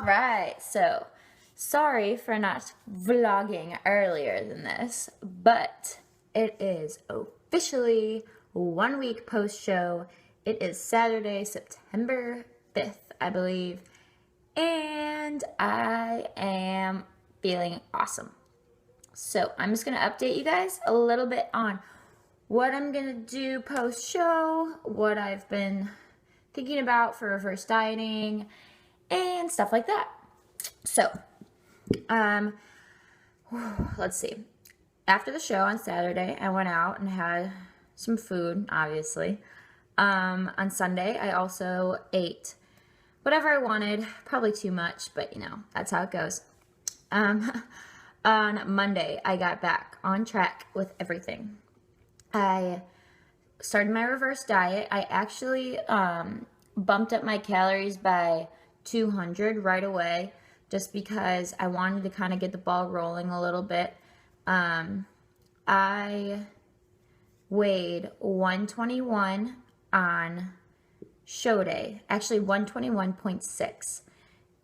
right, so sorry for not vlogging earlier than this, but it is officially 1 week post show. It is Saturday, September 5th, I believe, and I am feeling awesome. So I'm just going to update you guys a little bit on what I'm going to do post show, what I've been thinking about for reverse dieting, and stuff like that. So, let's see. After the show on Saturday, I went out and had some food, obviously. On Sunday, I also ate whatever I wanted, probably too much, but that's how it goes. On Monday, I got back on track with everything. I started my reverse diet. I actually bumped up my calories by 200 right away just because I wanted to kind of get the ball rolling a little bit. I weighed 121 on show day, actually 121.6.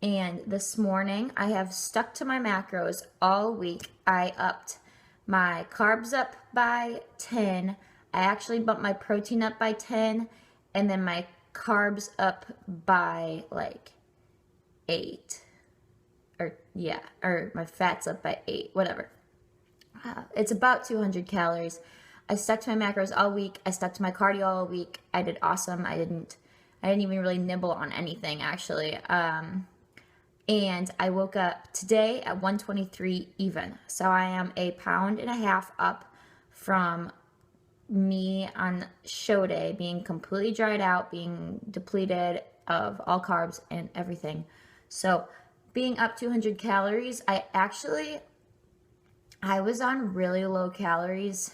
And this morning I have stuck to my macros all week. I upped my carbs up by 10. I actually bumped my protein up by 10, and then my carbs up by like 8. Or my fat's up by 8, whatever. It's about 200 calories. I stuck to my macros all week. I stuck to my cardio all week. I did awesome. I didn't even really nibble on anything, actually. And I woke up today at 123 even. So I am a pound and a half up from me on show day being completely dried out, being depleted of all carbs and everything. So being up 200 calories, I was on really low calories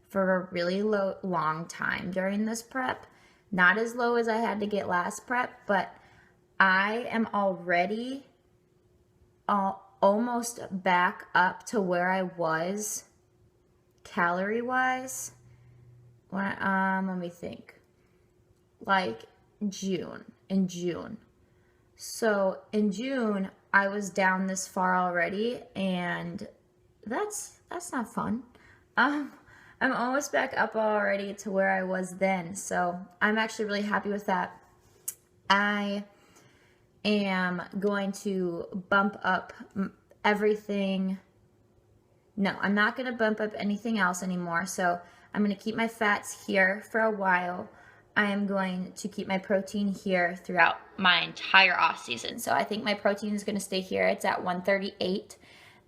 for a really long time during this prep. Not as low as I had to get last prep, but I am already almost back up to where I was calorie-wise when let me think, like in June. So in June, I was down this far already, and that's not fun. I'm almost back up already to where I was then, so I'm actually really happy with that. I am going to bump up everything. No, I'm not going to bump up anything else anymore, so I'm going to keep my fats here for a while. I am going to keep my protein here throughout my entire off season. So I think my protein is going to stay here. It's at 138.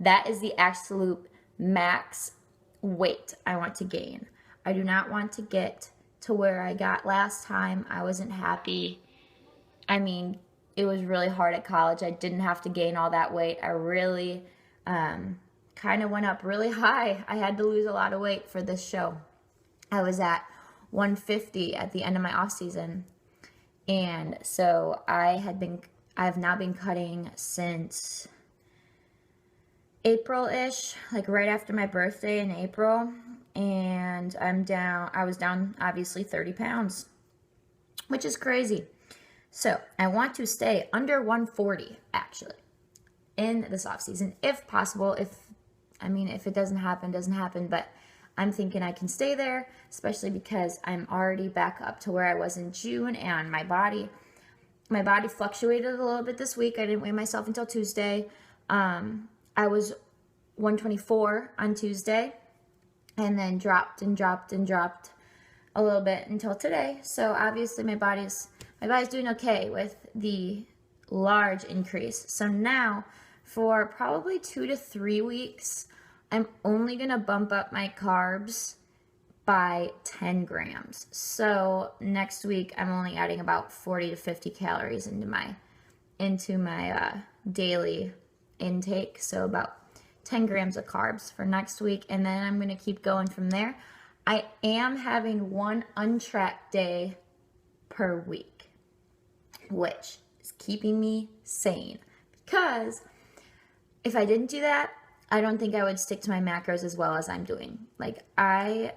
That is the absolute max weight I want to gain. I do not want to get to where I got last time. I wasn't happy. I mean, it was really hard at college. I didn't have to gain all that weight. I really kind of went up really high. I had to lose a lot of weight for this show. I was at 150 at the end of my off season, and so I have now been cutting since April-ish, like right after my birthday in April, and I was down obviously 30 pounds, which is crazy. So I want to stay under 140 actually in this off season if possible. If it doesn't happen, but I'm thinking I can stay there, especially because I'm already back up to where I was in June, and my body fluctuated a little bit this week. I didn't weigh myself until Tuesday. I was 124 on Tuesday, and then dropped a little bit until today. So obviously my body's doing okay with the large increase. So now for probably 2 to 3 weeks, I'm only going to bump up my carbs by 10 grams. So next week, I'm only adding about 40 to 50 calories into my daily intake. So about 10 grams of carbs for next week. And then I'm going to keep going from there. I am having one untracked day per week, which is keeping me sane. Because if I didn't do that, I don't think I would stick to my macros as well as I'm doing. Like, I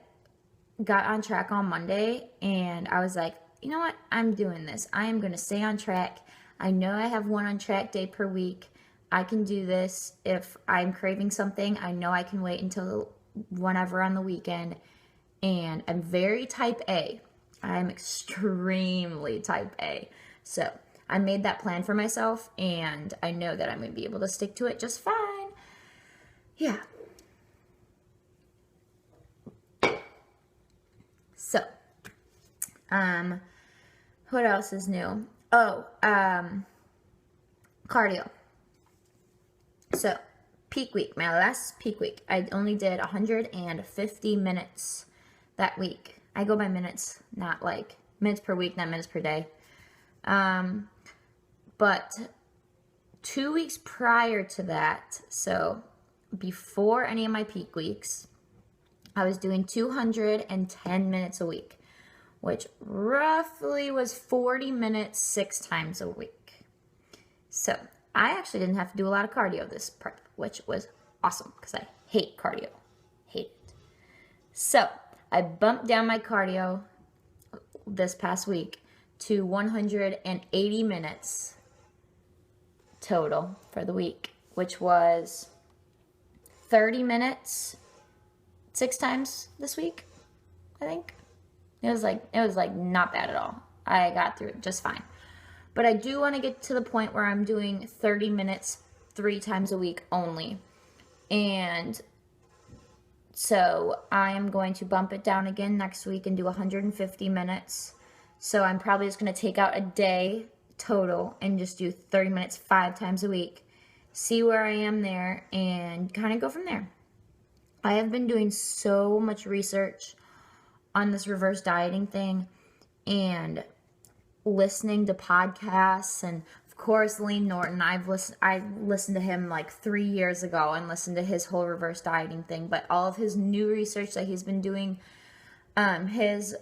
got on track on Monday, and I was like, you know what? I'm doing this. I am going to stay on track. I know I have one on track day per week. I can do this. If I'm craving something, I know I can wait until whenever on the weekend. And I'm very type A. I'm extremely type A. So I made that plan for myself, and I know that I'm going to be able to stick to it just fine. Yeah. So, what else is new? Oh, cardio. So, peak week, my last peak week, I only did 150 minutes that week. I go by minutes, not like minutes per week, not minutes per day. But 2 weeks prior to that, so before any of my peak weeks, I was doing 210 minutes a week, which roughly was 40 minutes 6 times a week. So I actually didn't have to do a lot of cardio this part, which was awesome because I hate cardio. Hate it. So I bumped down my cardio this past week to 180 minutes total for the week, which was 30 minutes 6 times this week, I think. It was like not bad at all. I got through it just fine. But I do want to get to the point where I'm doing 30 minutes 3 times a week only. And so I am going to bump it down again next week and do 150 minutes. So I'm probably just going to take out a day total and just do 30 minutes 5 times a week. See where I am there and kind of go from there. I have been doing so much research on this reverse dieting thing and listening to podcasts, and of course Lee Norton. I listened to him like 3 years ago and listened to his whole reverse dieting thing, but all of his new research that he's been doing, his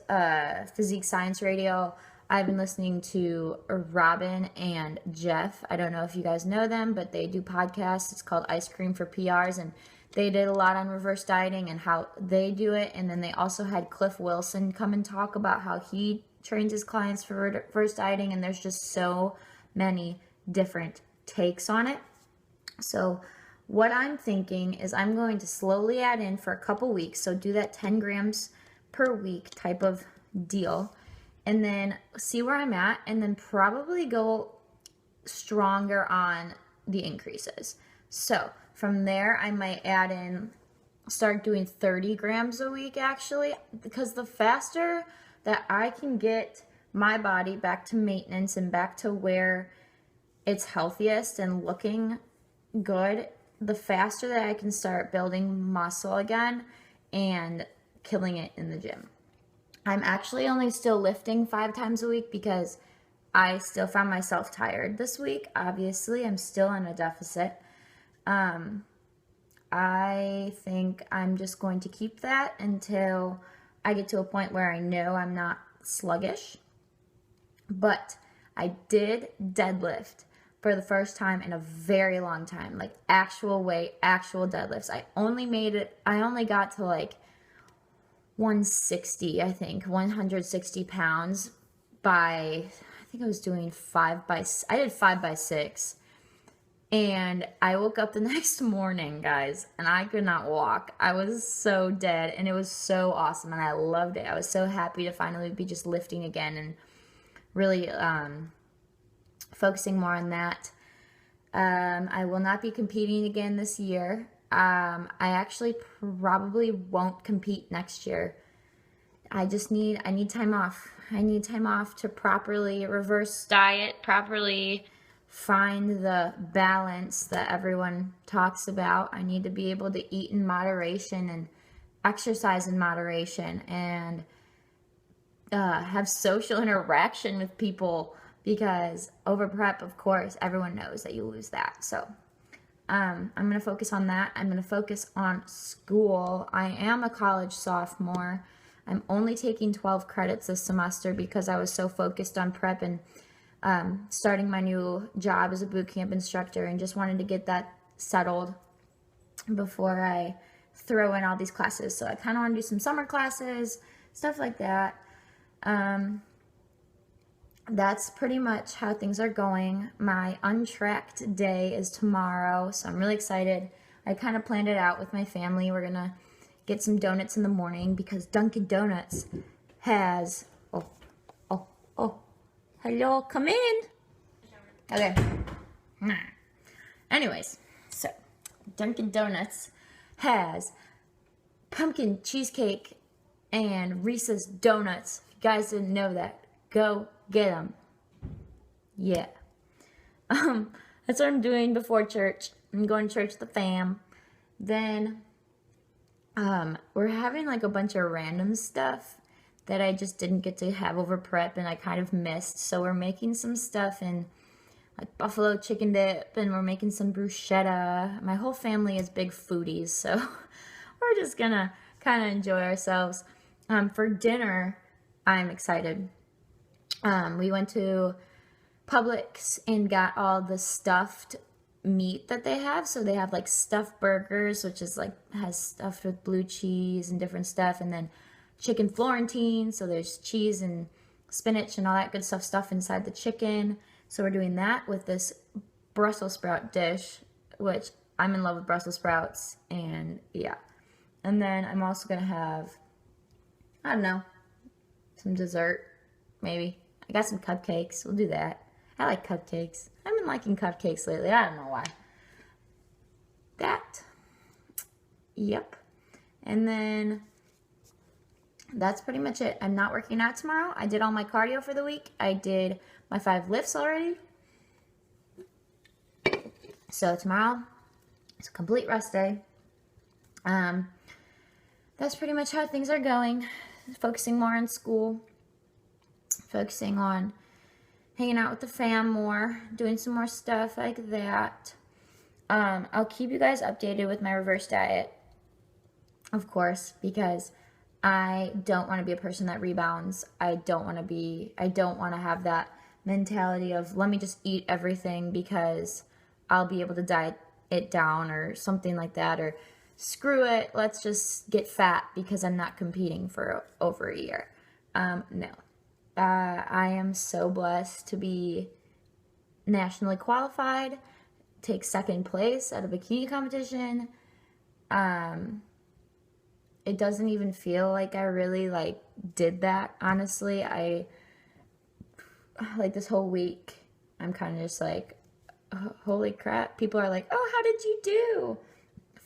Physique Science Radio, I've been listening to Robin and Jeff. I don't know if you guys know them, but they do podcasts. It's called Ice Cream for PRs, and they did a lot on reverse dieting and how they do it. And then they also had Cliff Wilson come and talk about how he trains his clients for reverse dieting. And there's just so many different takes on it. So what I'm thinking is I'm going to slowly add in for a couple weeks. So do that 10 grams per week type of deal. And then see where I'm at. And then probably go stronger on the increases. So from there, I might add in, start doing 30 grams a week actually, because the faster that I can get my body back to maintenance and back to where it's healthiest and looking good, the faster that I can start building muscle again and killing it in the gym. I'm actually only still lifting 5 times a week because I still found myself tired this week. Obviously, I'm still in a deficit. I think I'm just going to keep that until I get to a point where I know I'm not sluggish. But I did deadlift for the first time in a very long time, like actual weight, actual deadlifts. I only got to like 160, I think, 160 pounds by, I think I was doing I did 5 by 6. And I woke up the next morning, guys, and I could not walk. I was so dead, and it was so awesome, and I loved it. I was so happy to finally be just lifting again and really focusing more on that. I will not be competing again this year. I actually probably won't compete next year. I need time off. I need time off to properly reverse diet, properly find the balance that everyone talks about. I need to be able to eat in moderation and exercise in moderation and have social interaction with people, because over prep, of course, everyone knows that you lose that. So I'm going to focus on that. I'm going to focus on school. I am a college sophomore. I'm only taking 12 credits this semester because I was so focused on prep and starting my new job as a boot camp instructor, and just wanted to get that settled before I throw in all these classes. So I kind of want to do some summer classes, stuff like that. that's pretty much how things are going. My untracked day is tomorrow, so I'm really excited. I kind of planned it out with my family. We're gonna get some donuts in the morning because Dunkin' Donuts has, oh, hello, come in. Okay. Anyways, so Dunkin' Donuts has pumpkin cheesecake and Reese's donuts. If you guys didn't know that, go get them. Yeah. That's what I'm doing before church. I'm going to church with the fam. Then, we're having like a bunch of random stuff that I just didn't get to have over prep and I kind of missed. So we're making some stuff in like buffalo chicken dip and we're making some bruschetta. My whole family is big foodies, so we're just gonna kind of enjoy ourselves. For dinner, I'm excited. We went to Publix and got all the stuffed meat that they have. So they have like stuffed burgers, which is like has stuffed with blue cheese and different stuff, and then chicken Florentine. So there's cheese and spinach and all that good stuff inside the chicken. So we're doing that with this Brussels sprout dish, which I'm in love with Brussels sprouts, and yeah. And then I'm also gonna have, I don't know, some dessert, maybe. I got some cupcakes. We'll do that. I like cupcakes. I've been liking cupcakes lately. I don't know why. That. Yep. And then that's pretty much it. I'm not working out tomorrow. I did all my cardio for the week. I did my 5 lifts already. So tomorrow it's a complete rest day. That's pretty much how things are going. Focusing more on school. Focusing on hanging out with the fam more. Doing some more stuff like that. I'll keep you guys updated with my reverse diet. Of course, because I don't want to be a person that rebounds. I don't want to have that mentality of let me just eat everything because I'll be able to diet it down or something like that, or screw it, let's just get fat because I'm not competing for over a year. No. I am so blessed to be nationally qualified, take second place at a bikini competition. It doesn't even feel like I really like did that, honestly. I like this whole week I'm kind of just like, holy crap. People are like, oh, how did you do?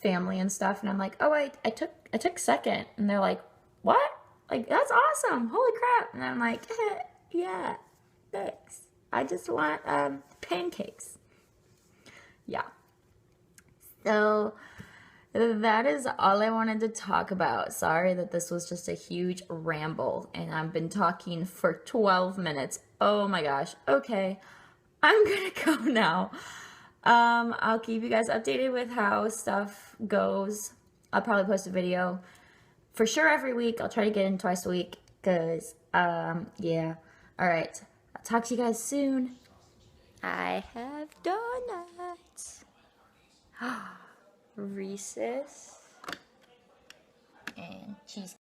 Family and stuff, and I'm like, oh, I took second, and they're like, what? Like, that's awesome, holy crap. And I'm like, yeah, thanks, I just want pancakes. Yeah, so that is all I wanted to talk about. Sorry that this was just a huge ramble and I've been talking for 12 minutes. Oh my gosh. Okay, I'm gonna go now. I'll keep you guys updated with how stuff goes. I'll probably post a video for sure every week. I'll try to get in twice a week because, yeah. All right. I'll talk to you guys soon. I have donuts. Reese's and cheesecake.